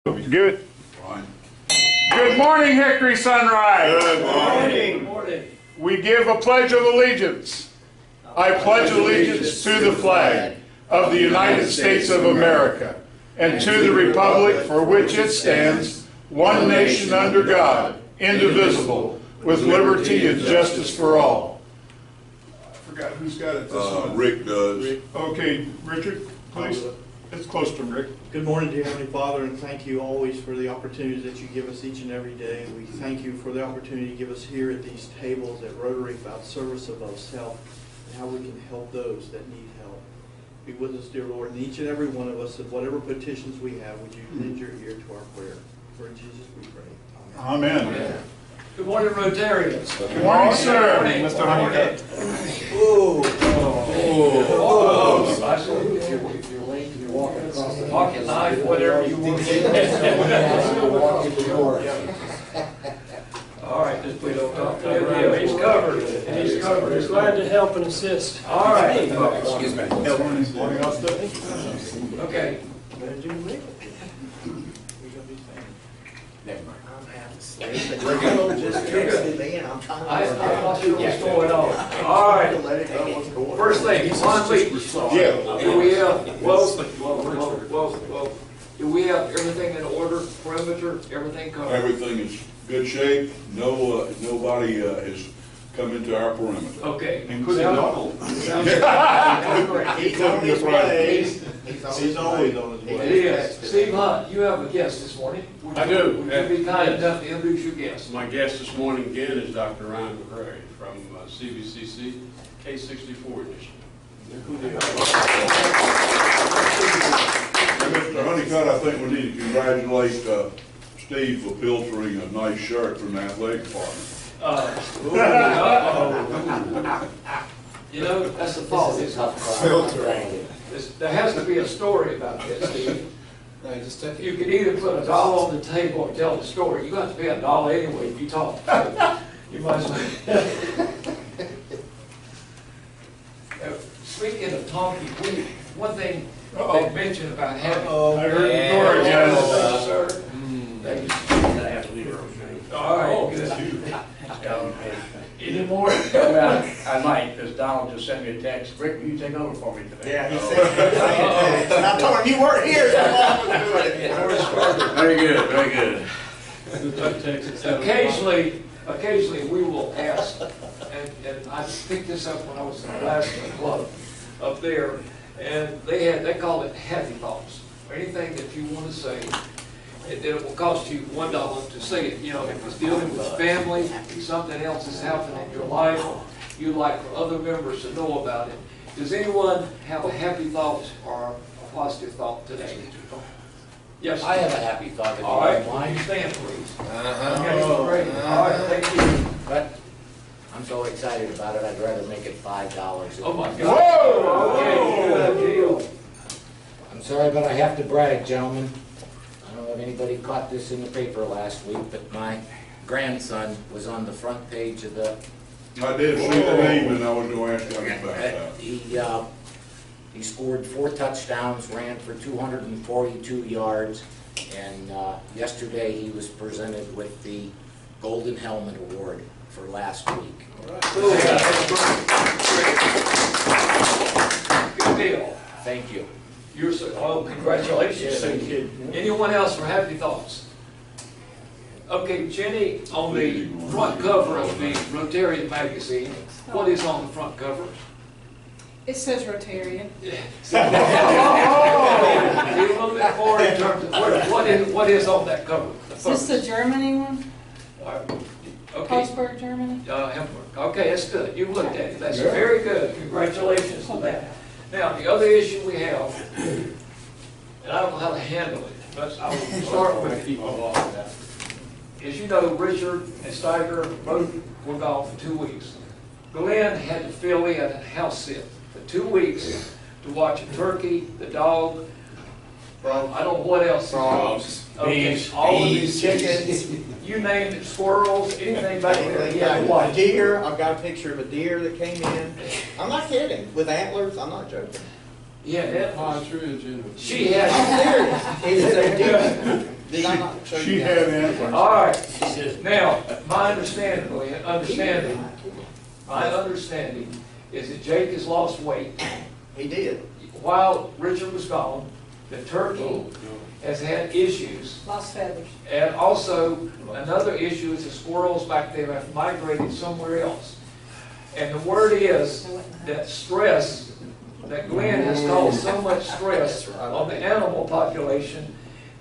Good. Good morning, Hickory Sunrise. Good morning. We give a pledge of allegiance. I pledge allegiance to the flag of the United States of America and to the republic for which it stands, one nation under God, indivisible, with liberty and justice for all. I forgot who's got it this one. Rick does. Rick. Okay, Richard, please. It's close to Rick. Good morning, dear Heavenly Father, and thank you always for the opportunities that you give us each and every day. We thank you for the opportunity you give us here at these tables at Rotary about service above self and how we can help those that need help. Be with us, dear Lord, and each and every one of us, and whatever petitions we have, would you lend your ear to our prayer? For in Jesus we pray. Amen. Amen. Good morning, Rotarians. Good morning, sir. Good morning. Mr. Honeycutt. If you're late, you're walking across the pocket knife, whatever you want to do. All right, just please don't talk to him. He's covered. He's covered. He's glad to help and assist. All right. Excuse me. Okay. Never mind. I'm not sure what's going on. All right. First thing, Ron Lee. Yeah. Do we have, whoa. Do we have everything in order, perimeter, everything covered? Everything is good shape. Nobody has come into our perimeter. Okay. Including Donald. He's on his way. He's always on his way. Yes. Steve Hunt, you have a guest this morning. I do. Would you be kind enough to introduce your guest? My guest this morning again is Dr. Ryan McCrary from CVCC K64 Initiative. Mr. Honeycutt, I think we need to congratulate Steve for filtering a nice shirt from the athletic department. You know, that's the fault. There has to be a story about this, Steve. You could either put $1 on the table or tell the story. You got to pay $1 anyway if you talk. So you might as well. Speaking of talking, one thing they mentioned about having. I heard the door again. Sir. I have to leave her, okay? All right, good. Any more? Well, I might, because Donald just sent me a text. Rick, will you take over for me today? Yeah, he said, and I told him you weren't here, so I was doing it. Very good, very good. Occasionally we will ask, and I picked this up when I was in the last club up there, and they call it happy thoughts, or anything that you want to say. It will cost you $1 to say it. You know, if it's dealing with family, if something else has happened in your life, you'd like for other members to know about it. Does anyone have a happy thought or a positive thought today? Yes. I have a happy thought. If All right, you don't mind. stand please. Okay, great. All right, thank you. But I'm so excited about it, I'd rather make it $5. Oh my God. Whoa! Okay, good deal. I'm sorry, but I have to brag, gentlemen. I don't know if anybody caught this in the paper last week, but my grandson was on the front page of the... I did see the name, and I was going to ask you about that. He scored 4 touchdowns, ran for 242 yards, and yesterday he was presented with the Golden Helmet Award for last week. Good deal. Thank you. You're so, oh, congratulations. Anyone else for happy thoughts? Okay, Jenny, on the front cover of the Rotarian magazine, what is on the front cover? It says Rotarian. Be a little bit more in terms of what is on that cover? Is this the Germany one? Okay. Augsburg, Germany? Hamburg. Okay, that's good. You've looked at it. That's very good. Congratulations on that. Now, the other issue we have, and I don't know how to handle it, but I will start with it. As you know, Richard and Steiger both were gone for 2 weeks. Glenn had to fill in a house sit for 2 weeks to watch a turkey, the dog, I don't know what else. Frogs, Okay, bees, all of these chickens, you name it, squirrels, anything back there. He had to watch. A deer, I've got a picture of a deer that came in. I'm not kidding, with antlers, I'm not joking. Yeah, Partridge in she had. I'm serious. It is a deer. Did I not show She you had that? antlers. All right, now, my understanding is that Jake has lost weight. He did. While Richard was gone, the turkey has had issues. Lost feathers. And also, another issue is the squirrels back there have migrated somewhere else. And the word is that stress, that Glenn has caused so much stress on the animal population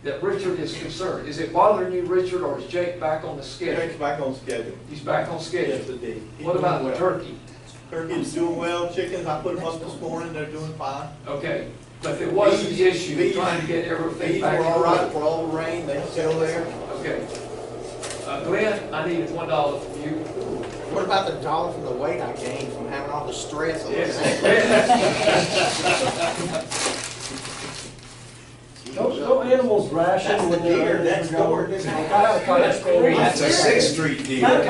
that Richard is concerned. Is it bothering you, Richard, or is Jake back on the schedule? Jake's back on schedule. He's back on schedule. Yes, indeed. He's What about doing the well. turkey? Turkey's doing well. Chickens, I put them up this morning. They're doing fine. Okay, but there was the issue of trying to get everything Bees back. were all right for all the rain. They're still there. Okay. Glenn, I needed $1 from you. What about the dollar from the weight I gained from having all the stress? Yes. Don't animals ration That's the when they're deer next door. I have a car that's crazy. That's a 6th Street deal. Rations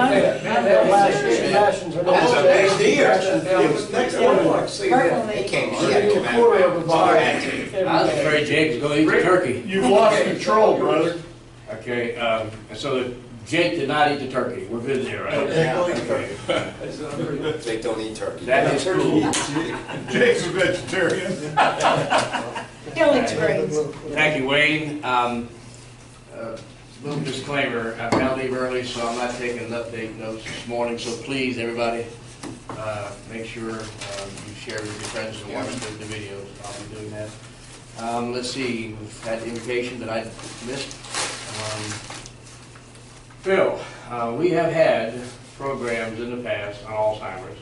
are That's a big deer. It was next door. See that? He came on. a quarter of a bottle Sorry. every I was day. afraid Jake was going to eat the turkey. You've lost control, brother. Okay, so Jake did not eat the turkey. We're good there, right? Okay. They don't eat turkey. That is cool. Jake's a vegetarian. Killing trains. Thank you, Wayne. Little disclaimer, I've got to leave early, so I'm not taking update notes this morning, so please, everybody, make sure you share with your friends and watch the videos. I'll be doing that. Let's see, we've had indication that I missed. Phil, we have had programs in the past on Alzheimer's,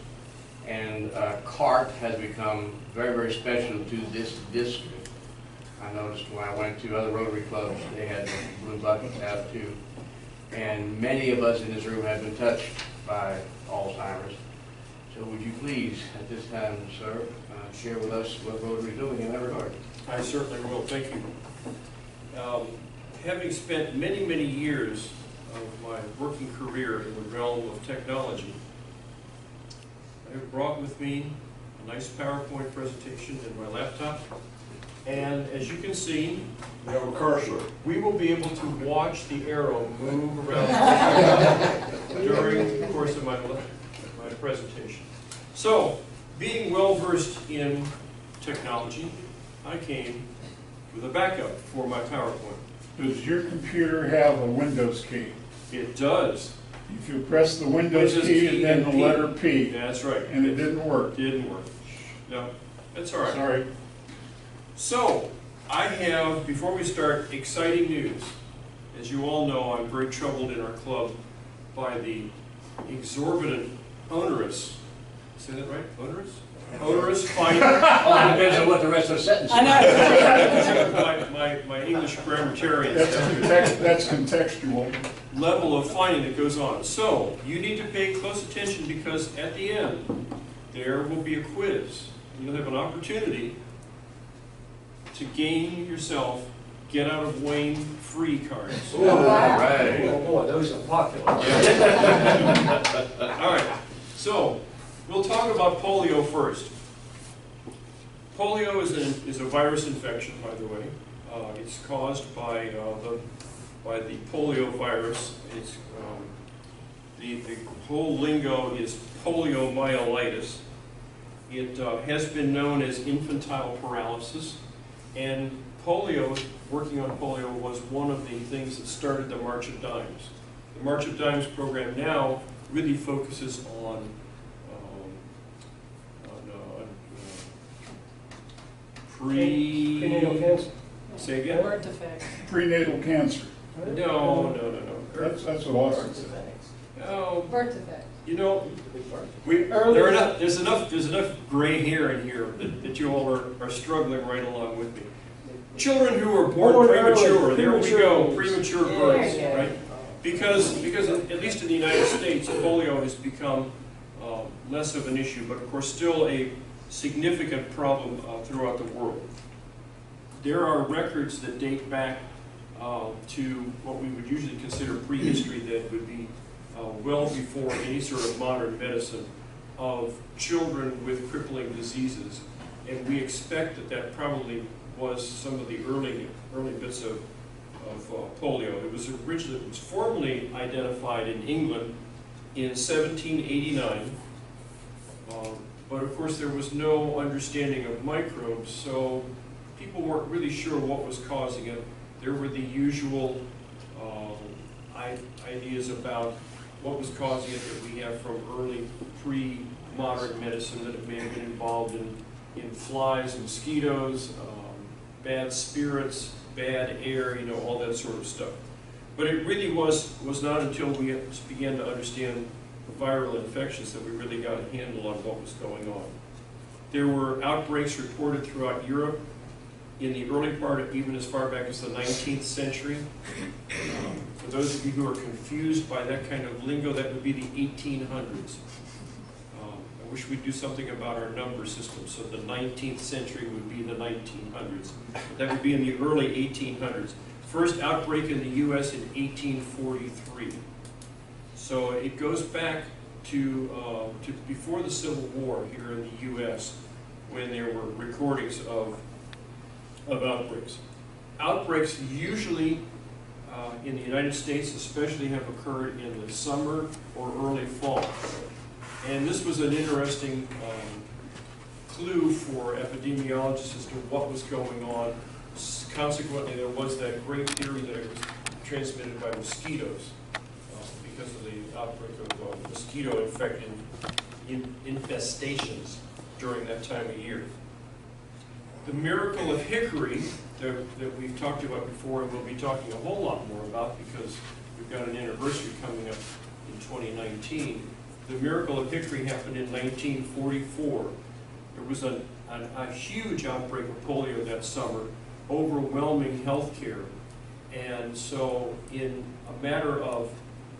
and CART has become very, very special to this district. I noticed when I went to other Rotary clubs, they had the blue buckets out too. And many of us in this room have been touched by Alzheimer's. So would you please, at this time, sir, share with us what Rotary is doing in that regard? I certainly will, thank you. Having spent many, many years of my working career in the realm of technology, I have brought with me a nice PowerPoint presentation in my laptop. And as you can see, We have a cursor. we will be able to watch the arrow move around during the course of my presentation. So, being well versed in technology, I came with a backup for my PowerPoint. Does your computer have a Windows key? It does. If you press the Windows key and then the letter P, That's right. and it didn't work. Didn't work. No, that's all right. Sorry. So, I have, before we start, exciting news. As you all know, I'm very troubled in our club by the exorbitant, onerous, say that right? Onerous? Onerous fine. Well, it depends on what the rest of the sentence is. I know. my English grammarian That's contextual. level of fining that goes on. So, you need to pay close attention because at the end, there will be a quiz. You'll have an opportunity to gain yourself get out of Wayne free cards. Oh, All right. oh boy, those are popular. All right, so we'll talk about polio first. Polio is a virus infection, by the way. It's caused by the polio virus. It's the whole lingo is poliomyelitis. It has been known as infantile paralysis. And polio, working on polio, was one of the things that started the March of Dimes. The March of Dimes program now really focuses on Prenatal cancer. Say again? Birth defects. Prenatal cancer. No. That's what Austin said. No, Birth defects. you know, there's enough gray hair in here that you all are struggling right along with me. Children who are born premature, there we go, premature births, right? Because at least in the United States, polio has become less of an issue, but of course still a significant problem throughout the world. There are records that date back to what we would usually consider prehistory that would be well before any sort of modern medicine of children with crippling diseases. And we expect that probably was some of the early bits of polio. It was formally identified in England in 1789, but of course there was no understanding of microbes, so people weren't really sure what was causing it. There were the usual ideas about what was causing it that we have from early pre-modern medicine, that it may have been involved in flies, mosquitoes, bad spirits, bad air, all that sort of stuff. But it really was not until we began to understand viral infections that we really got a handle on what was going on. There were outbreaks reported throughout Europe in the early part of, even as far back as the 19th century. For those of you who are confused by that kind of lingo, that would be the 1800s. I wish we'd do something about our number system, so the 19th century would be the 1900s. That would be in the early 1800s. First outbreak in the U.S. in 1843. So it goes back to before the Civil War here in the U.S., when there were recordings of outbreaks. Outbreaks usually in the United States especially have occurred in the summer or early fall. And this was an interesting clue for epidemiologists as to what was going on. Consequently, there was that great theory that it was transmitted by mosquitoes because of the outbreak of mosquito-infected infestations during that time of year. The miracle of hickory that we've talked about before and we'll be talking a whole lot more about because we've got an anniversary coming up in 2019. The miracle of hickory happened in 1944. There was a huge outbreak of polio that summer, overwhelming health care. And so in a matter of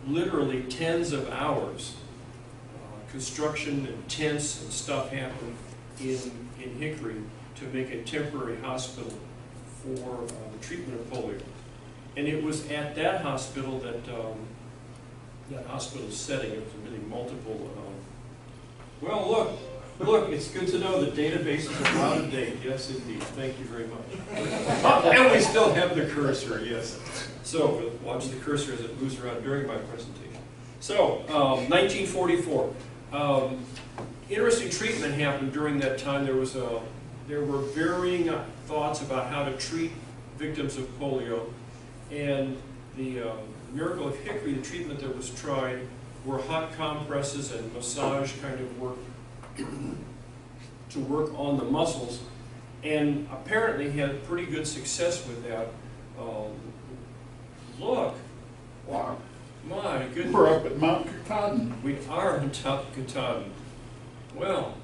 literally tens of hours, construction and tents and stuff happened in Hickory to make a temporary hospital for the treatment of polio. And it was at that hospital that, that hospital setting, it was really multiple, well look, it's good to know that databases are out of date. Yes, indeed. Thank you very much. And we still have the cursor, yes. So we'll watch the cursor as it moves around during my presentation. So, 1944. Interesting treatment happened during that time. There were varying thoughts about how to treat victims of polio. And the miracle of Hickory, the treatment that was tried, were hot compresses and massage kind of work to work on the muscles, and apparently had pretty good success with that. Look, Wow. my goodness. We're up at Mount Katahdin. We are on top of Katahdin. Well,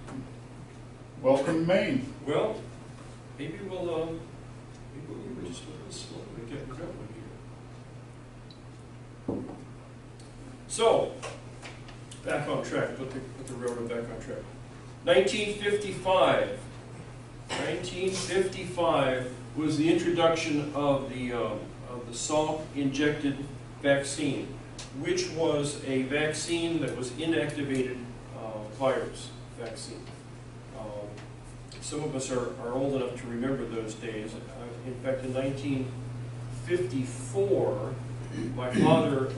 Welcome to Maine. well, maybe we'll just a little slow to get going here. So, back on track. Put the railroad back on track. 1955. 1955 was the introduction of the Salk-injected vaccine, which was a vaccine that was inactivated virus vaccine. Some of us are old enough to remember those days. In fact, in 1954, my father,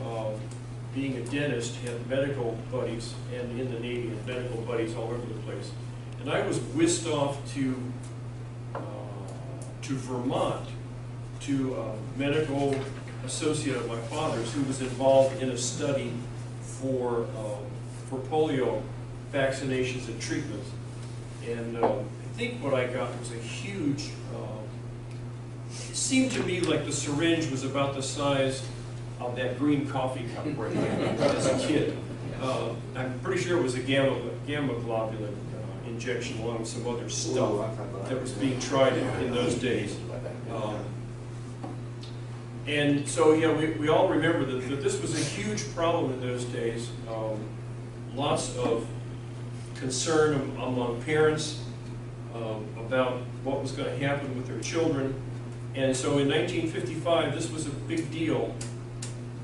being a dentist, had medical buddies, and in the Navy had medical buddies all over the place. And I was whisked off to Vermont to a medical associate of my father's who was involved in a study for polio vaccinations and treatments. And I think what I got was a huge, it seemed to me like the syringe was about the size of that green coffee cup right now as a kid. I'm pretty sure it was a gamma globulin injection along with some other stuff that was being tried in those days. And so, yeah, we all remember that this was a huge problem in those days. Lots of concern among parents about what was going to happen with their children. And so in 1955, this was a big deal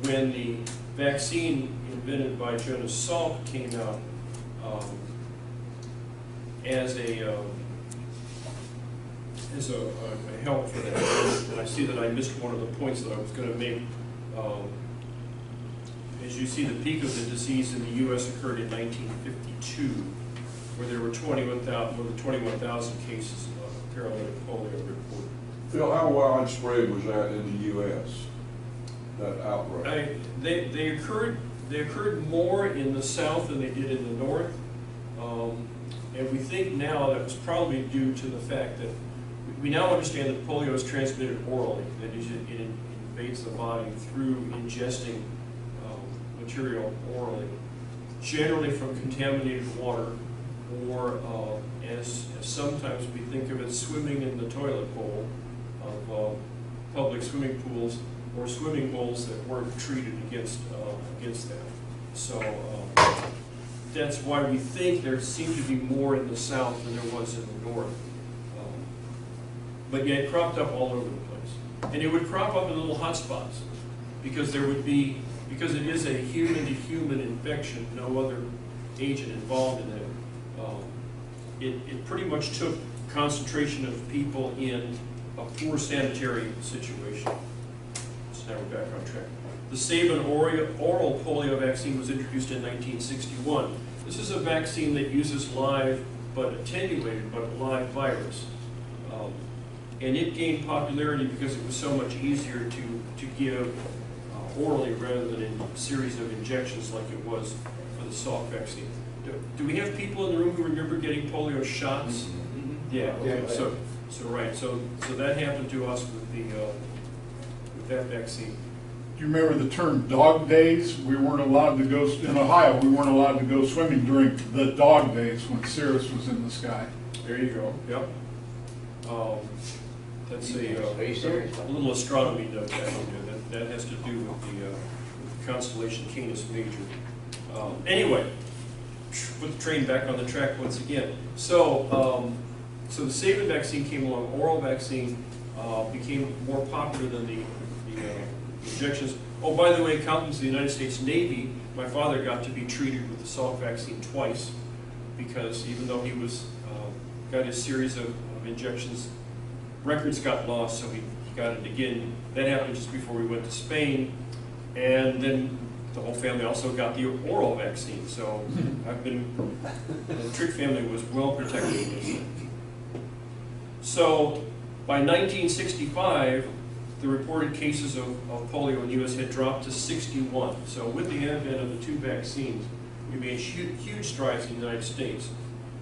when the vaccine invented by Jonas Salk came out as a help for that. And I see that I missed one of the points that I was going to make. As you see, the peak of the disease in the U.S. occurred in 1952, where there were 21,000 cases of paralytic polio reported. Phil, how widespread was that in the U.S., that outbreak? They occurred more in the South than they did in the North. And we think now that was probably due to the fact that we now understand that polio is transmitted orally, that is, it invades the body through ingesting material orally, generally from contaminated water, or as sometimes we think of it, swimming in the toilet bowl of public swimming pools, or swimming holes that weren't treated against that. So that's why we think there seemed to be more in the South than there was in the North. But yeah, it cropped up all over the place. And it would crop up in little hot spots, because because it is a human-to-human infection, no other agent involved in it. It pretty much took concentration of people in a poor sanitary situation. So now we're back on track. The Sabin oral polio vaccine was introduced in 1961. This is a vaccine that uses live, but attenuated, but live virus. And it gained popularity because it was so much easier to give orally rather than in a series of injections like it was for the Salk vaccine. Do we have people in the room who remember getting polio shots? Mm-hmm. Yeah. Okay. So right. So that happened to us with that vaccine. Do you remember the term dog days? We weren't allowed to go, in Ohio, we weren't allowed to go swimming during the dog days when Cirrus was in the sky. There you go. Yep. That's a little astronomy note that has to do with the constellation Canis Major. Anyway, put the train back on the track once again. So the Sabin vaccine came along. Oral vaccine became more popular than the injections. Oh, by the way, accountants of the United States Navy, my father got to be treated with the Salk vaccine twice, because even though he was got his series of injections, records got lost, so he got it again. That happened just before we went to Spain, and then the whole family also got the oral vaccine. So the Trick family was well protected in this thing. So by 1965, the reported cases of polio in the U.S. had dropped to 61. So with the advent of the two vaccines, we made huge strides in the United States.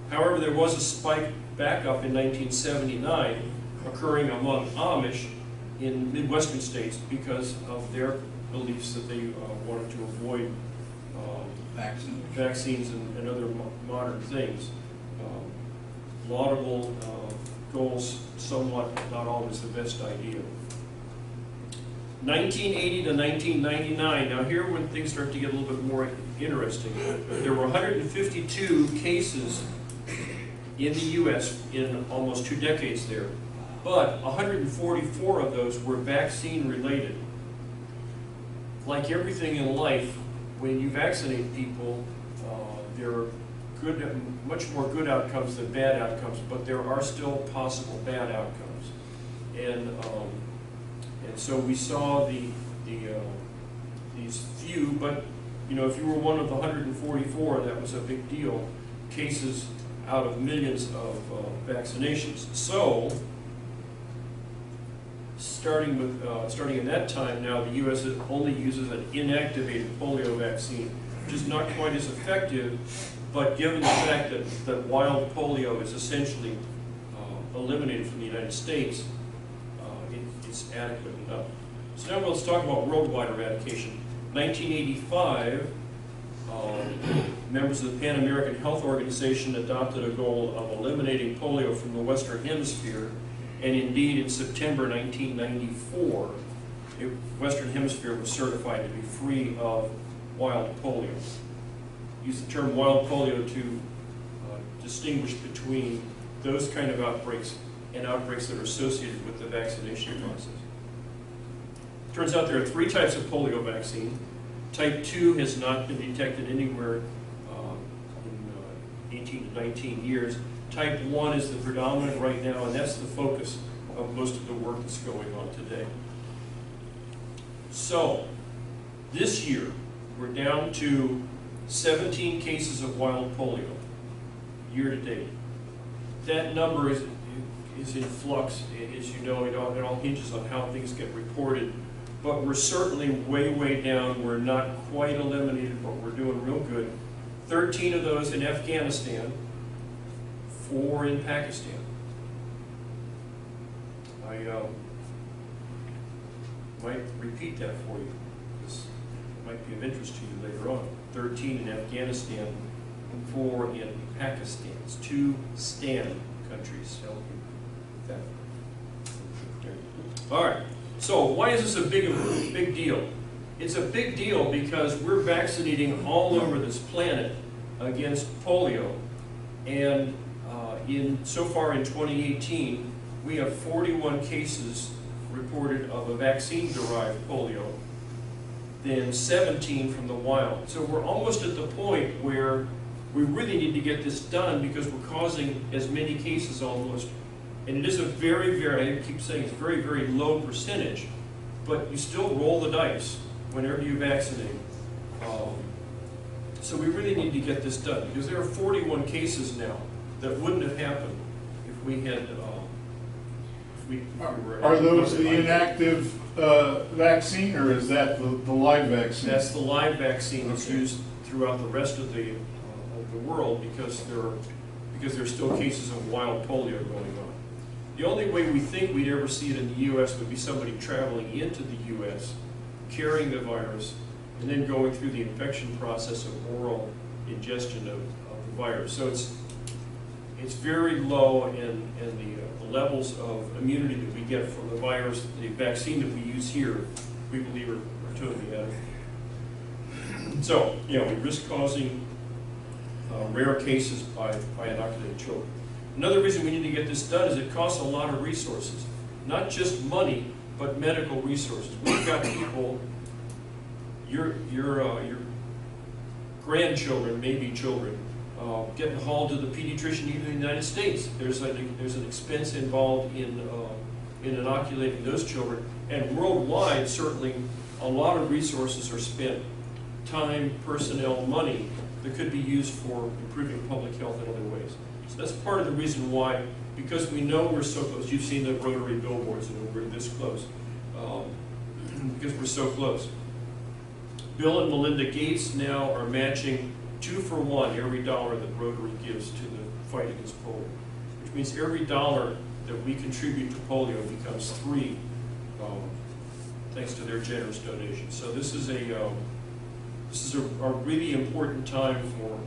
However, there was a spike back up in 1979 occurring among Amish in Midwestern states because of their beliefs that they wanted to avoid vaccines and other modern things. Laudable goals, somewhat, not always the best idea. 1980 to 1999, now here when things start to get a little bit more interesting. There were 152 cases in the U.S. in almost 2 decades there, but 144 of those were vaccine related. Like everything in life, when you vaccinate people, there are much more good outcomes than bad outcomes, but there are still possible bad outcomes. And so we saw these few, but you know, if you were one of the 144, that was a big deal, cases out of millions of vaccinations. So, starting in that time now, the U.S. only uses an inactivated polio vaccine, which is not quite as effective, but given the fact that wild polio is essentially eliminated from the United States, it's adequate enough. So now let's talk about worldwide eradication. 1985, members of the Pan American Health Organization adopted a goal of eliminating polio from the Western Hemisphere, and indeed in September 1994, the Western Hemisphere was certified to be free of wild polio. Use the term wild polio to distinguish between those kind of outbreaks and outbreaks that are associated with the vaccination process. Turns out there are 3 types of polio vaccine. Type 2 has not been detected anywhere in 18 to 19 years. Type 1 is the predominant right now, and that's the focus of most of the work that's going on today. So, this year, we're down to 17 cases of wild polio, year to date. That number is in flux. As you know, it all hinges on how things get reported. But we're certainly way, way down. We're not quite eliminated, but we're doing real good. 13 of those in Afghanistan, 4 in Pakistan. I might repeat that for you. This might be of interest to you later on. 13 in Afghanistan, 4 in Pakistan. It's 2 STAN countries. All right. So why is this a big deal? It's a big deal because we're vaccinating all over this planet against polio, and so far in 2018, we have 41 cases reported of a vaccine-derived polio, then 17 from the wild. So we're almost at the point where we really need to get this done because we're causing as many cases almost. And it is a very, very, I keep saying it's very, very low percentage, but you still roll the dice whenever you vaccinate. So we really need to get this done because there are 41 cases now that wouldn't have happened if we had, Are those the inactive vaccine, or is that the live vaccine? That's the live vaccine that's used throughout the rest of the world because there are still cases of wild polio going on. The only way we think we'd ever see it in the U.S. would be somebody traveling into the U.S., carrying the virus, and then going through the infection process of oral ingestion of the virus. So it's very low, and the levels of immunity that we get from the virus, the vaccine that we use here, we believe are totally adequate. So, we risk causing rare cases by inoculated children. Another reason we need to get this done is it costs a lot of resources. Not just money, but medical resources. We've got people, your grandchildren, maybe children, getting hauled to the pediatrician even in the United States. There's an expense involved in inoculating those children. And worldwide, certainly, a lot of resources are spent, time, personnel, money, that could be used for improving public health in other ways. So that's part of the reason why, because we know we're so close. You've seen the rotary billboards, and we're this close, because we're so close. Bill and Melinda Gates now are matching 2-for-1 every dollar that Rotary gives to the fight against polio, which means every dollar that we contribute to polio becomes 3, thanks to their generous donations. So this is a really important time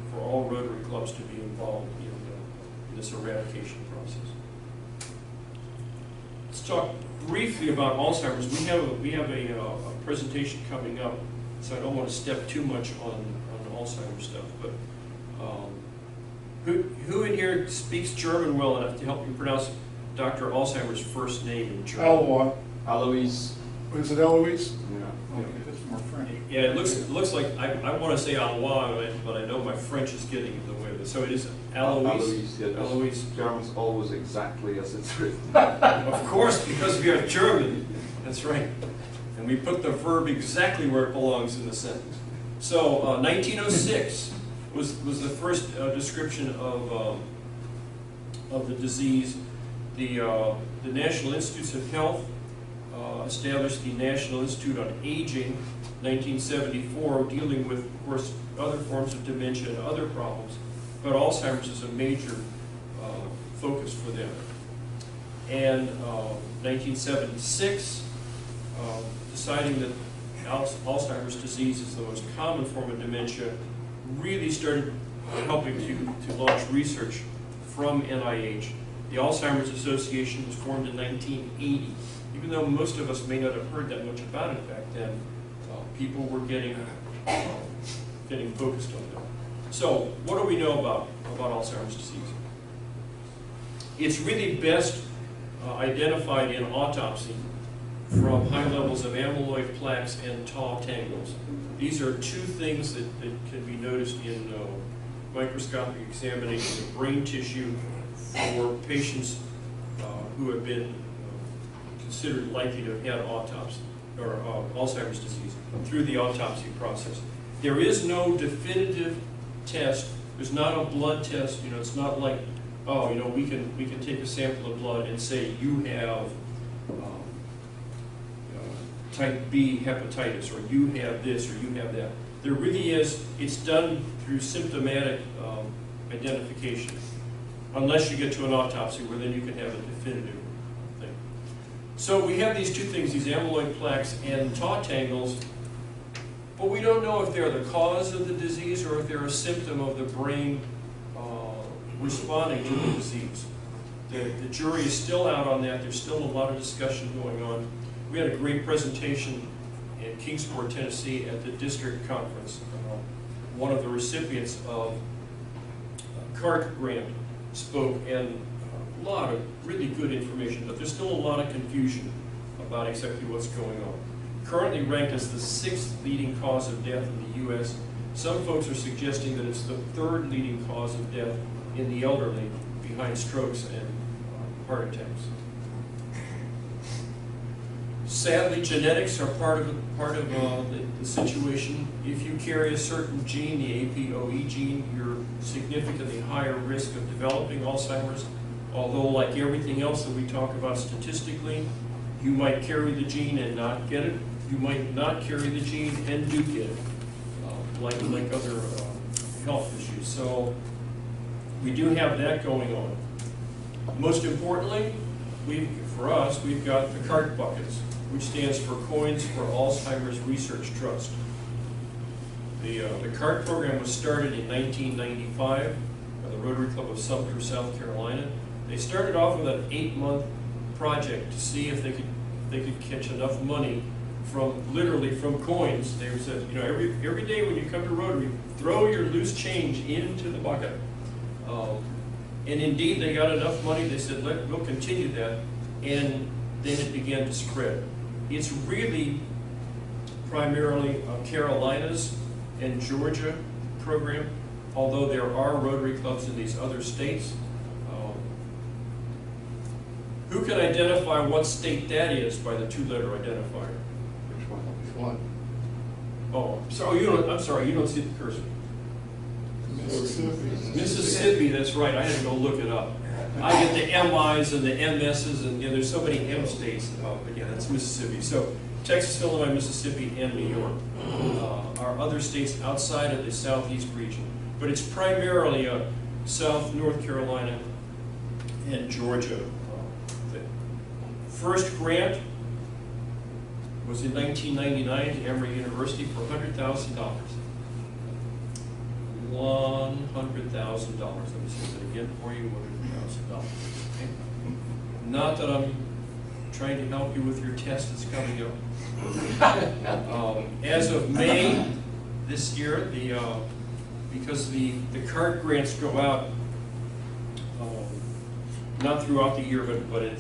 for all Rotary clubs to be involved in this eradication process. Let's talk briefly about Alzheimer's. We have a presentation coming up, so I don't want to step too much on Alzheimer's stuff. But who in here speaks German well enough to help you pronounce Dr. Alzheimer's first name in German? Eloise. Is it Eloise? Yeah. Okay, that's more French. Yeah, it looks like I want to say Alois, but I know my French is getting in the way of it. So it is Eloise. Yeah, Eloise. German's always exactly as it's written. Of course, because we are German. That's right. And we put the verb exactly where it belongs in the sentence. So 1906 was the first description of the disease. The National Institutes of Health established the National Institute on Aging, 1974, dealing with, of course, other forms of dementia and other problems, but Alzheimer's is a major focus for them. And 1976, deciding that Alzheimer's disease is the most common form of dementia, really started helping to launch research from NIH. The Alzheimer's Association was formed in 1980. Even though most of us may not have heard that much about it back then, people were getting focused on that. So, what do we know about Alzheimer's disease? It's really best identified in autopsy from high levels of amyloid plaques and tau tangles. These are 2 things that can be noticed in microscopic examination of brain tissue for patients who have been considered likely to have had autopsy or Alzheimer's disease through the autopsy process. There is no definitive test. There's not a blood test. You know, it's not like, oh, you know, we can take a sample of blood and say you have type B hepatitis, or you have this, or you have that. There really is. It's done through symptomatic identification, unless you get to an autopsy, where then you can have a definitive thing. So we have these two things, these amyloid plaques and taut tangles, but we don't know if they're the cause of the disease or if they're a symptom of the brain responding to the disease. The jury is still out on that. There's still a lot of discussion going on. We had a great presentation in Kingsport, Tennessee at the district conference. One of the recipients of a CART grant spoke, and a lot of really good information, but there's still a lot of confusion about exactly what's going on. Currently ranked as the 6th leading cause of death in the U.S. Some folks are suggesting that it's the 3rd leading cause of death in the elderly, behind strokes and heart attacks. Sadly, genetics are part of the situation. If you carry a certain gene, the APOE gene, you're significantly higher risk of developing Alzheimer's. Although, like everything else that we talk about statistically, you might carry the gene and not get it. You might not carry the gene and do get it, like other health issues. So we do have that going on. Most importantly, for us, we've got the CART buckets, which stands for Coins for Alzheimer's Research Trust. The CART program was started in 1995 by the Rotary Club of Sumter, South Carolina. They started off with an 8-month project to see if they could catch enough money literally from coins. They said, you know, every day when you come to Rotary, throw your loose change into the bucket. And indeed, they got enough money. They said, we'll continue that, and then it began to spread. It's really primarily Carolinas and Georgia program, although there are Rotary clubs in these other states. Who can identify what state that is by the 2-letter identifier? Which one? Which one? Oh, I'm sorry, you don't see the cursor. Mississippi. Mississippi, that's right. I had to go look it up. I get the MIs and the MSs, and there's so many M states. But yeah, that's Mississippi. So Texas, Illinois, Mississippi, and New York are other states outside of the southeast region. But it's primarily a South, North Carolina, and Georgia thing. First grant was in 1999 to Emory University for $100,000. $100,000. Let me say that again for you, $100,000. Okay. Not that I'm trying to help you with your test that's coming up. As of May this year, because the CART grants go out not throughout the year, but at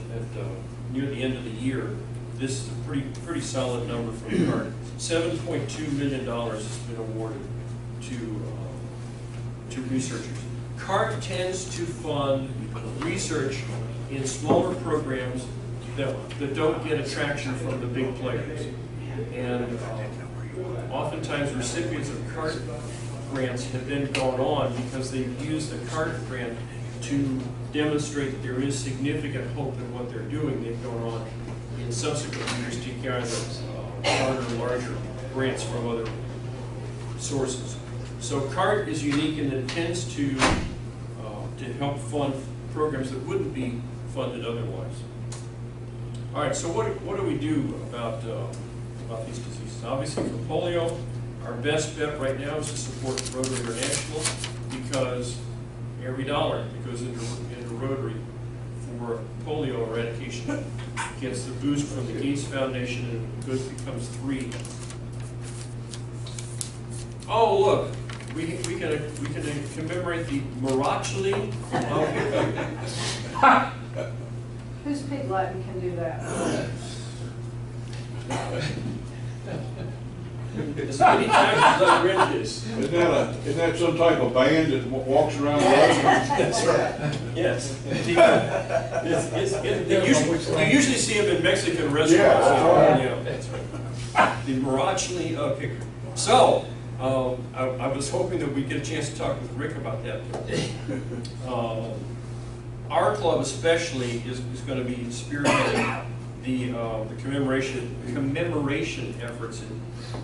near the end of the year, this is a pretty solid number from CART. $7.2 million has been awarded to researchers. CART tends to fund research in smaller programs that don't get attraction from the big players. And oftentimes recipients of CART grants have then gone on because they've used the CART grant to demonstrate that there is significant hope in what they're doing. They've gone on in subsequent years to gather larger grants from other sources. So CART is unique in that it tends to help fund programs that wouldn't be funded otherwise. All right, so what do we do about these diseases? Obviously for polio, our best bet right now is to support Rotary International, because every dollar that goes into Rotary for polio eradication gets the boost from the Gates Foundation, and the good becomes 3. Oh, look. We can commemorate the Miracoli. Who's Pig Latin can do that? As many times as I've read this. Isn't that some type of band that walks around the restaurant? That's right. Yes. You usually see them in Mexican restaurants. Yeah, that's right. The Mirachli Hickory. So, I was hoping that we'd get a chance to talk with Rick about that. Our club especially is going to be spearheading the commemoration efforts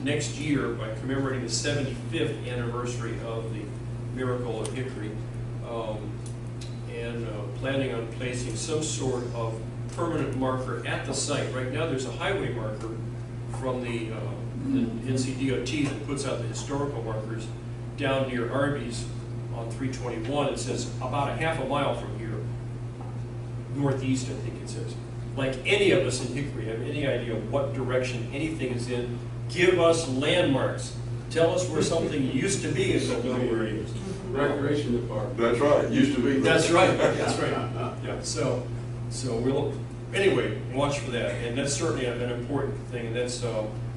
next year by commemorating the 75th anniversary of the Miracle of Hickory, and planning on placing some sort of permanent marker at the site. Right now there's a highway marker from the NCDOT that puts out the historical markers down near Arby's on 321. It says about a half a mile from here, northeast I think it says. Like any of us in Hickory have any idea what direction anything is in, give us landmarks. Tell us where something used to be and we'll know where it is. Recreation department. That's right, it used to be. That's right, that's right. Yeah, so we'll, anyway, watch for that. And that's certainly an important thing. And that's,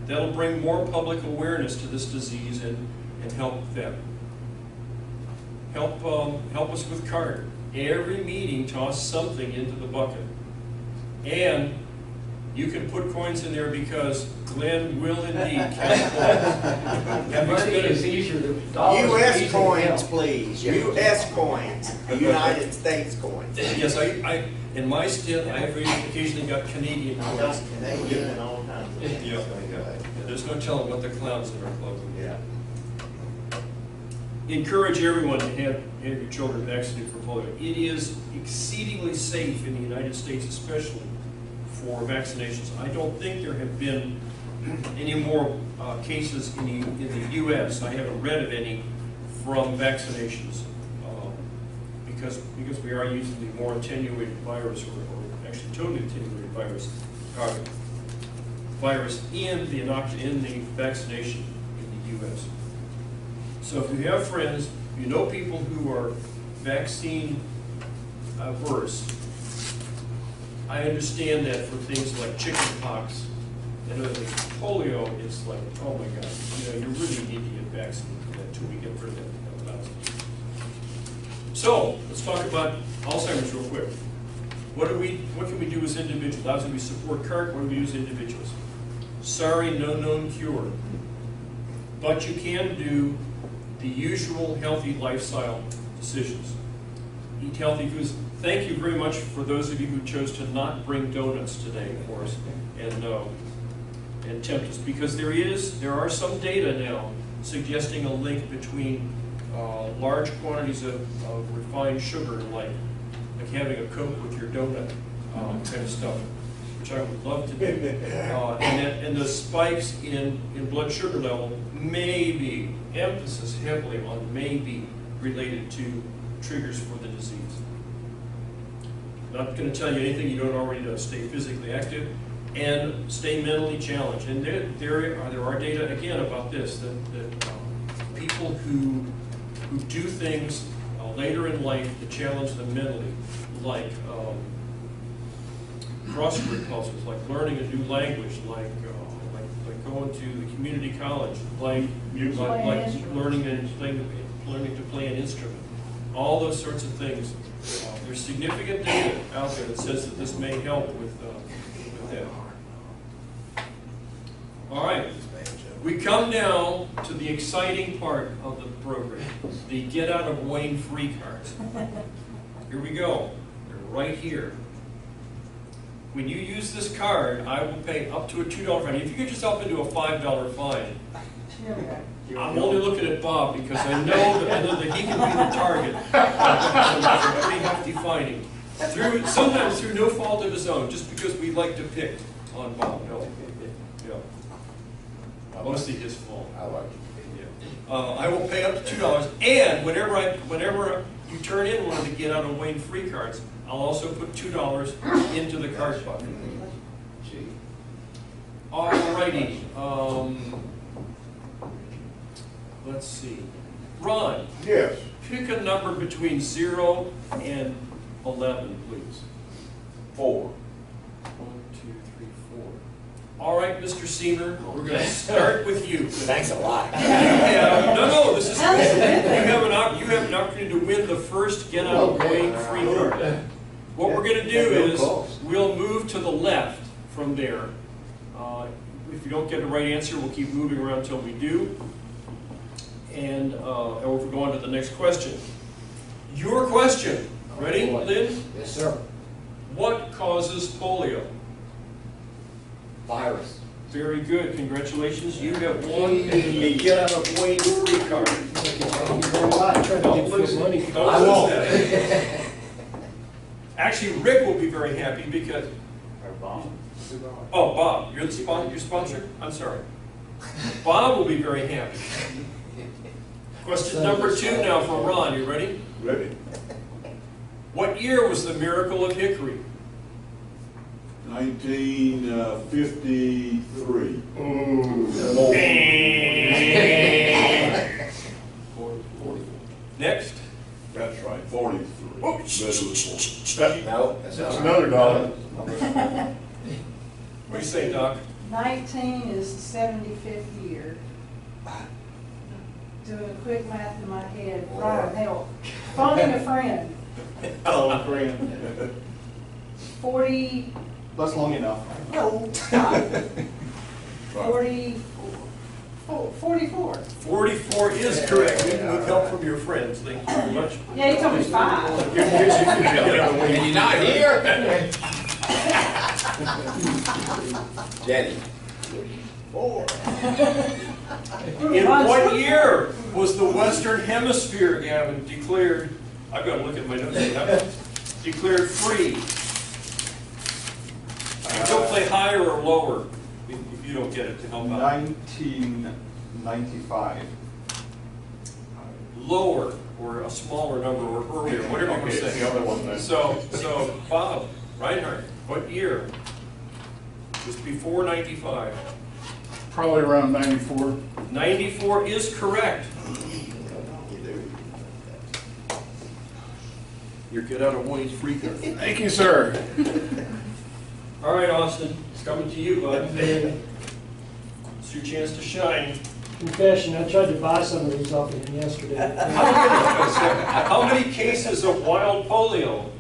that'll bring more public awareness to this disease and help them. Help us with CART. Every meeting toss something into the bucket. And you can put coins in there because Glenn will indeed count coins. Money is easier than dollars. U.S. coins, please. U.S. coins. United States coins. Yes, I in my stint, I have occasionally got Canadian coins. Canadian and all kinds of things. Yeah. There's no telling what the clowns in our club will do. Yeah. Encourage everyone to have your children vaccinated for polio. It is exceedingly safe in the United States, especially for vaccinations. I don't think there have been any more cases in the U.S. I haven't read of any from vaccinations because we are using the more attenuated virus, or actually totally attenuated virus in the vaccination in the U.S. So if you have friends, you know people who are vaccine averse, I understand that for things like chicken pox and other things. Polio is like, oh my God, you really need to get vaccinated for that until we get rid of that. So let's talk about Alzheimer's real quick. What can we do as individuals? Obviously we support CART. What do we do as individuals? Sorry, no known cure. But you can do the usual healthy lifestyle decisions. Eat healthy foods. Thank you very much for those of you who chose to not bring donuts today for us and tempt us, because there are some data now suggesting a link between large quantities of refined sugar, like having a Coke with your donut kind of stuff, which I would love to do. And the spikes in blood sugar level may be, emphasis heavily on may be, related to triggers for the disease. Not going to tell you anything you don't already know. Stay physically active and stay mentally challenged. And there are data, again, about this, that people who do things later in life that challenge them mentally, like crossword puzzles, like learning a new language, like going to the community college, like learning to play an instrument, all those sorts of things. There's significant data out there that says that this may help with that. All right, we come now to the exciting part of the program, the get out of Wayne free cards. Here we go. They're right here. When you use this card, I will pay up to a $2 fine. If you get yourself into a $5 fine, I'm only looking at Bob because I know that he can be the target of a pretty hefty fining. Sometimes through no fault of his own, just because we like to pick on Bob. No. Yeah. Mostly his fault. I like it. Yeah. I will pay up to $2, and whenever you turn in one of the get out of Wayne free cards, I'll also put $2 into the card bucket. Alrighty. Let's see. Ron. Yes. Pick a number between 0 and 11, please. 4. 1, 2, 3, 4. All right, Mr. Seymour, we're going to start with you. Thanks a lot. No, this is good. You have an opportunity to win the first Get Out of Wayne free card. What we're going to do is we'll move to the left from there. If you don't get the right answer, we'll keep moving around until we do. And we'll go on to the next question. Your question. Ready, Lynn? Yes, sir. What causes polio? Virus. Very good. Congratulations. You have won a Get Out of Wayne free card. Don't lose money. I won't. Actually, Rick will be very happy because... Oh, Bob, you're the sponsor? I'm sorry. Bob will be very happy. Question number 2 now for Ron. You ready? Ready. What year was the Miracle of Hickory? 1953. Next. That's right, 43. No, That's another dollar. What do you say, Doc? 19 is the 75th year. Doing a quick math in my head. Brian, help. Phoning a friend. Oh, friend. 40, That's long enough. no, stop. 44. 44 is correct. With help from your friends. Thank you very much. Yeah, he told me 5. and you're not here? Jenny. In what year was the Western Hemisphere, Gavin, declared, I've got to look at my notes now, declared free? Don't play higher or lower if you don't get it to help out. 1995. Lower, or a smaller number, or earlier, whatever you want to say. The other one then. So Bob Reinhardt, what year? Just before 95. Probably around 94. 94 is correct. Your Get Out of Wayne's free card. Thank you, sir. All right, Austin, it's coming to you, bud. It's your chance to shine. Confession, I tried to buy some of these off of him yesterday. How many cases of wild polio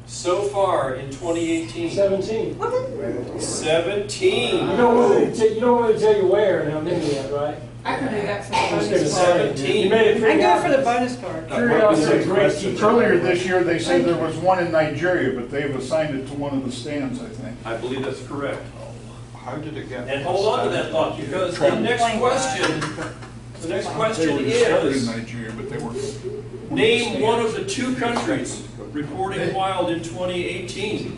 so far in 2018? 17. 17. You don't want me to tell you where and how many yet, right? I can do that for the I'm just gonna bonus say, card. 17. you made it I pretty can do it for the obvious. bonus card. Curiosity is a great teacher. Earlier this year, they said there was one in Nigeria, but they've assigned it to one of the stands, I think. I believe that's correct. How did it get? And hold on to that thought, because the next question They were started in is, Nigeria, but they were. name one of the 2 countries reporting wild in 2018.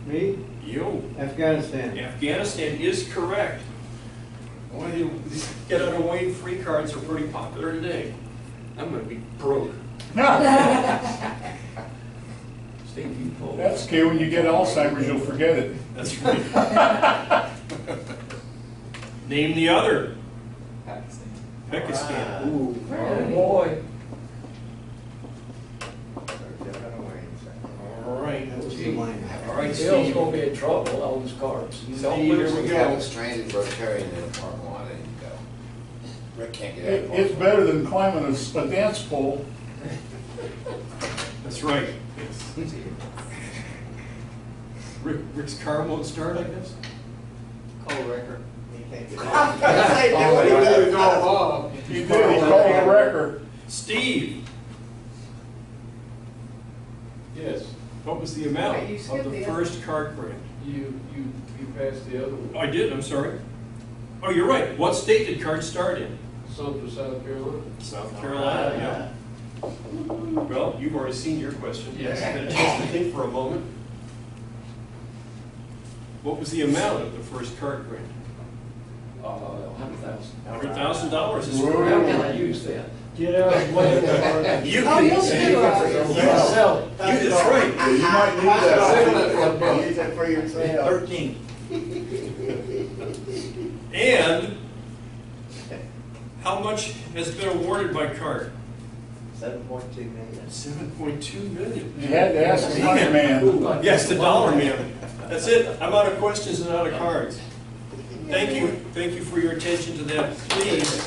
Me? You. Afghanistan. Afghanistan is correct. Boy, these Get Out of Wayne free cards are pretty popular today. I'm going to be broke. Stinky pole. That's okay, when you get Alzheimer's, you'll forget it. That's right. Name the other. Pakistan. Oh, boy. All right. All right, Bill's Steve. gonna be in trouble, all these cards. Steve, here we go. Stranded Rotarian in a parking lot, and Rick can't get out of the It's parking better than climbing a dance pole. That's right. Rick's car won't start, I guess? Call record. He did, he called a record. Steve, Yes. what was the amount Wait, you of skipped the the first card grant? You passed the other one. Oh, I did, I'm sorry. Oh, you're right. What state did cards start in? Some for South Carolina. South Carolina, yeah. Well, you've already seen your question. Yes. Had a chance to think for a moment. What was the amount of the first card grant? $100,000. $100,000 is Whoa. How correct. can I use that? Get out of the way. You Oh, can, you'll do Sell it. that's right. Yeah, you might need that. Use that for yourself. 13. And how much has been awarded by CART? 7.2 million. 7.2 million. You had to ask the money man. Yes, the dollar man. That's it. I'm out of questions and out of cards. Thank you for your attention to that. Please.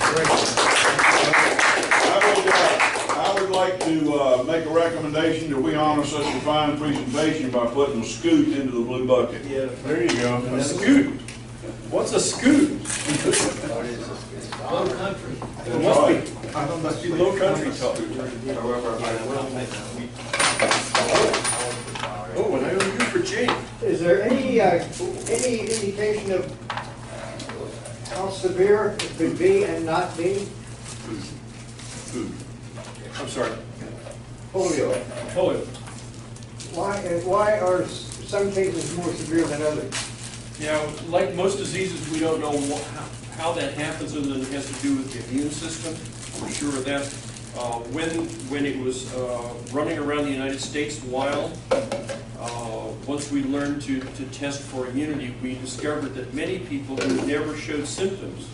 I would like to make a recommendation that we honor such a fine presentation by putting a scoot into the blue bucket. Yeah. There you go. A scoot. What's a scoot? Low country. It must be. I don't Must be low country talk. However, I will make Oh, and I owe you for Jane. Is there any indication of how severe it could be and not be? I'm sorry. Polio. Polio. Why are some cases more severe than others? Yeah, like most diseases, we don't know how that happens, other than it has to do with the immune system. We're sure of that. When it was running around the United States wild, once we learned to test for immunity, we discovered that many people who never showed symptoms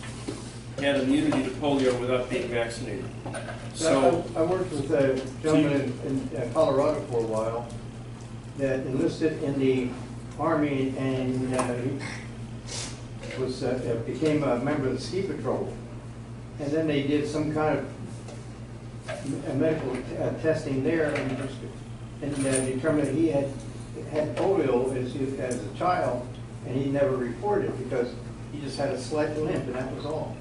had immunity to polio without being vaccinated. So I worked with a gentleman in Colorado for a while that enlisted in the Army, and he was became a member of the ski patrol. And then they did some kind of medical testing there, and determined he had polio as a child, and he never reported it because he just had a slight limp, and that was all.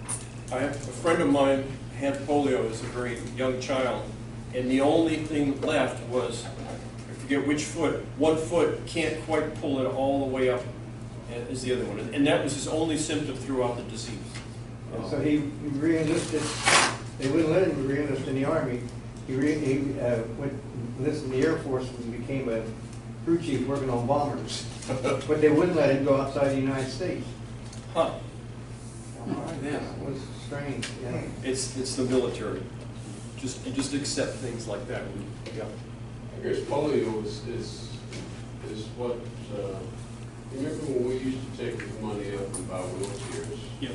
a friend of mine had polio as a very young child, and the only thing left was, I forget which foot, one foot can't quite pull it all the way up as the other one. And that was his only symptom throughout the disease. And so he re-enlisted. They wouldn't let him re-enlist in the Army. He went enlisted in the Air Force and became a crew chief working on bombers. But they wouldn't let him go outside the United States. Huh. Yeah, it was strange. Yeah. It's the military. You just accept things like that. Yeah. I guess polio is what, remember when we used to take the money up and buy wheelchairs? Yes.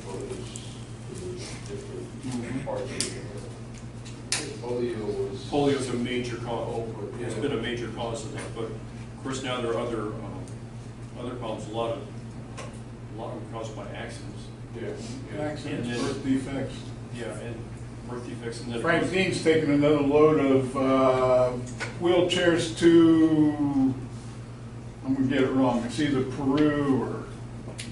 Well, there's different parts of it. Polio's a major cause. It's been a major cause of that, but of course now there are other problems. A lot of them caused by accidents. Yeah. Accidents, And birth defects. Yeah, and birth defects. And then Frank Dean's taking another load of wheelchairs to, I'm gonna get it wrong, it's either Peru or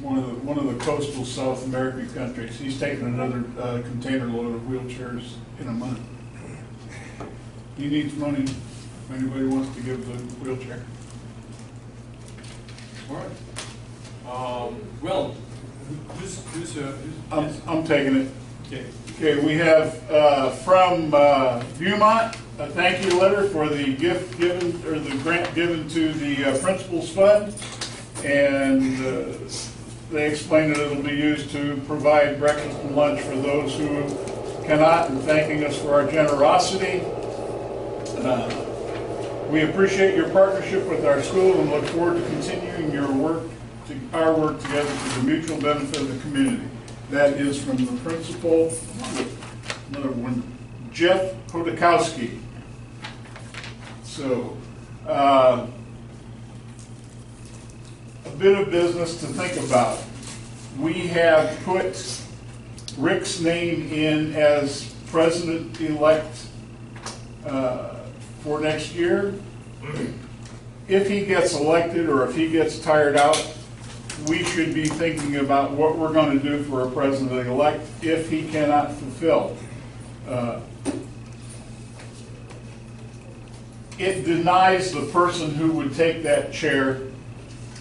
one of the coastal South American countries. He's taking another container load of wheelchairs in a month. He needs money if anybody wants to give the wheelchair. All right. Well, who's I'm taking it. okay. Okay, we have from Viewmont a thank you letter for the gift given, or the grant given to the Principals Fund, and they explain that it'll be used to provide breakfast and lunch for those who cannot, and thanking us for our generosity. We appreciate your partnership with our school and look forward to continuing our work together for the mutual benefit of the community. That is from the principal, another one, Jeff Hodakowski. So, a bit of business to think about. We have put Rick's name in as president-elect for next year. If he gets elected or if he gets tired out, we should be thinking about what we're going to do for a president-elect if he cannot fulfill. It denies the person who would take that chair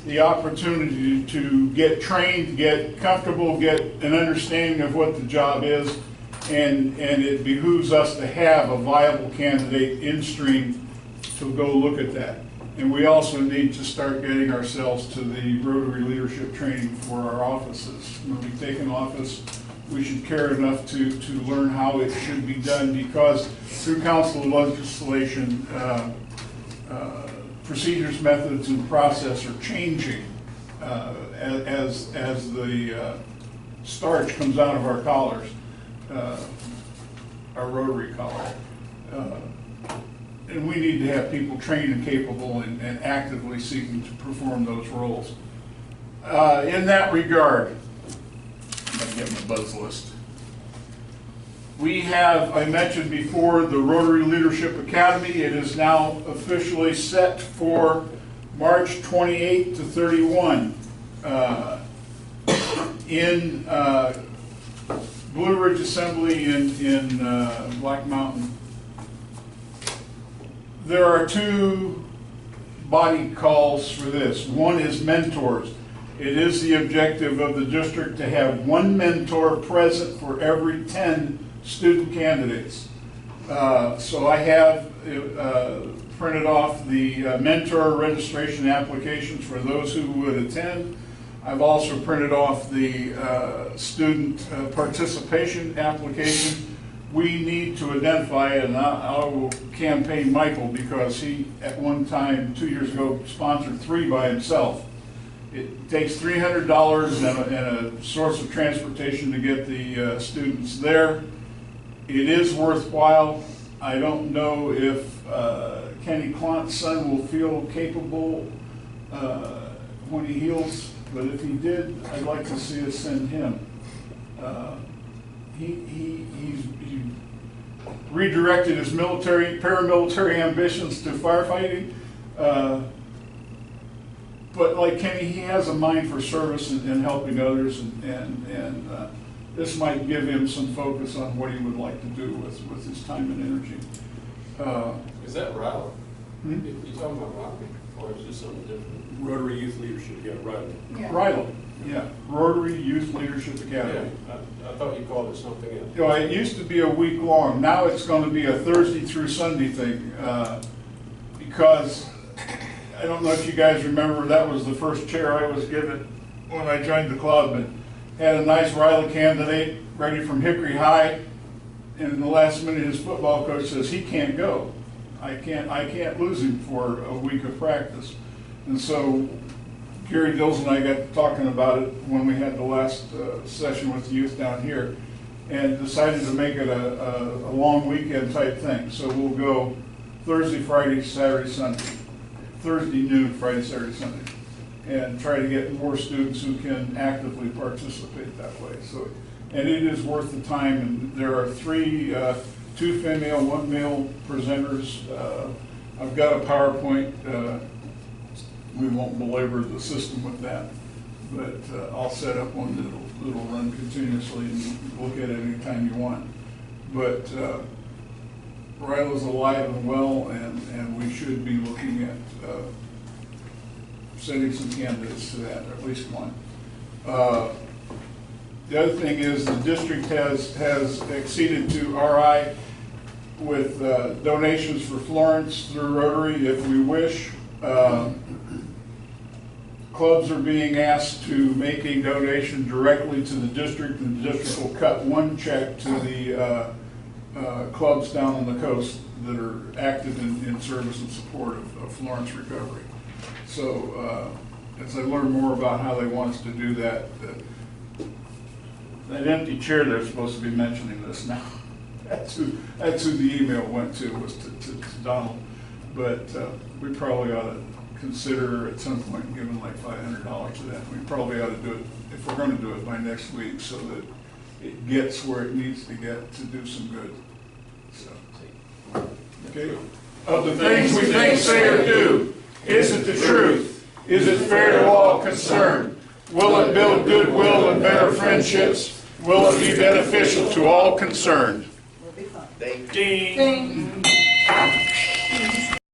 the opportunity to get trained, get comfortable, get an understanding of what the job is, and it behooves us to have a viable candidate in stream to go look at that. And we also need to start getting ourselves to the Rotary leadership training for our offices. When we take an office, we should care enough to learn how it should be done, because through council legislation, procedures, methods, and process are changing as the starch comes out of our collars, our Rotary collar. And we need to have people trained and capable and actively seeking to perform those roles. In that regard, I'm going to get my buzz list. We have, I mentioned before, the Rotary Leadership Academy. It is now officially set for March 28 to 31 in Blue Ridge Assembly in Black Mountain. There are two body calls for this. One is mentors. It is the objective of the district to have one mentor present for every 10 student candidates. So I have printed off the mentor registration applications for those who would attend. I've also printed off the student participation application. We need to identify, and I will campaign Michael because he, at one time, 2 years ago, sponsored 3 by himself. It takes $300 and a source of transportation to get the students there. It is worthwhile. I don't know if Kenny Klont's son will feel capable when he heals, but if he did, I'd like to see us send him. He's redirected his paramilitary ambitions to firefighting. But like Kenny, he has a mind for service and helping others, and this might give him some focus on what he would like to do with his time and energy. Is that Riley? Hmm? You talking about Riley, or is this something different? Rotary Youth Leadership, yeah, Riley. Yeah. Riley, yeah, Rotary Youth Leadership Academy. Yeah, I thought you called it something else. You know, it used to be a week long. Now it's going to be a Thursday through Sunday thing because I don't know if you guys remember, that was the first chair I was given when I joined the club, and had a nice Riley candidate ready from Hickory High, and in the last minute his football coach says he can't go. I can't lose him for a week of practice. And so Gary Dills and I got talking about it when we had the last session with the youth down here, and decided to make it a long weekend type thing. So we'll go Thursday, Friday, Saturday, Sunday. Thursday noon, Friday, Saturday, Sunday, and try to get more students who can actively participate that way. So, and it is worth the time. And there are 2 female, 1 male presenters. I've got a PowerPoint. We won't belabor the system with that, but I'll set up one that'll run continuously and you can look at it anytime you want. But Riley's alive and well, and we should be looking at sending some candidates to that, or at least one. The other thing is the district has acceded to RI with donations for Florence through Rotary if we wish. Clubs are being asked to make a donation directly to the district, and the district will cut one check to the clubs down on the coast that are active in service and support of Florence recovery. So as I learn more about how they want us to do that, that empty chair they're supposed to be mentioning this now. That's who the email went to, was to Donald. But we probably ought to consider at some point giving like $500 to that. We probably ought to do it, if we're going to do it, by next week, so that it gets where it needs to get to do some good. So, okay. Of the things we think, say, or do, is it the truth? Is it fair to all concerned? Will it build goodwill and better friendships? Will it be beneficial to all concerned? Will be fun. Ding. Ding. Ding.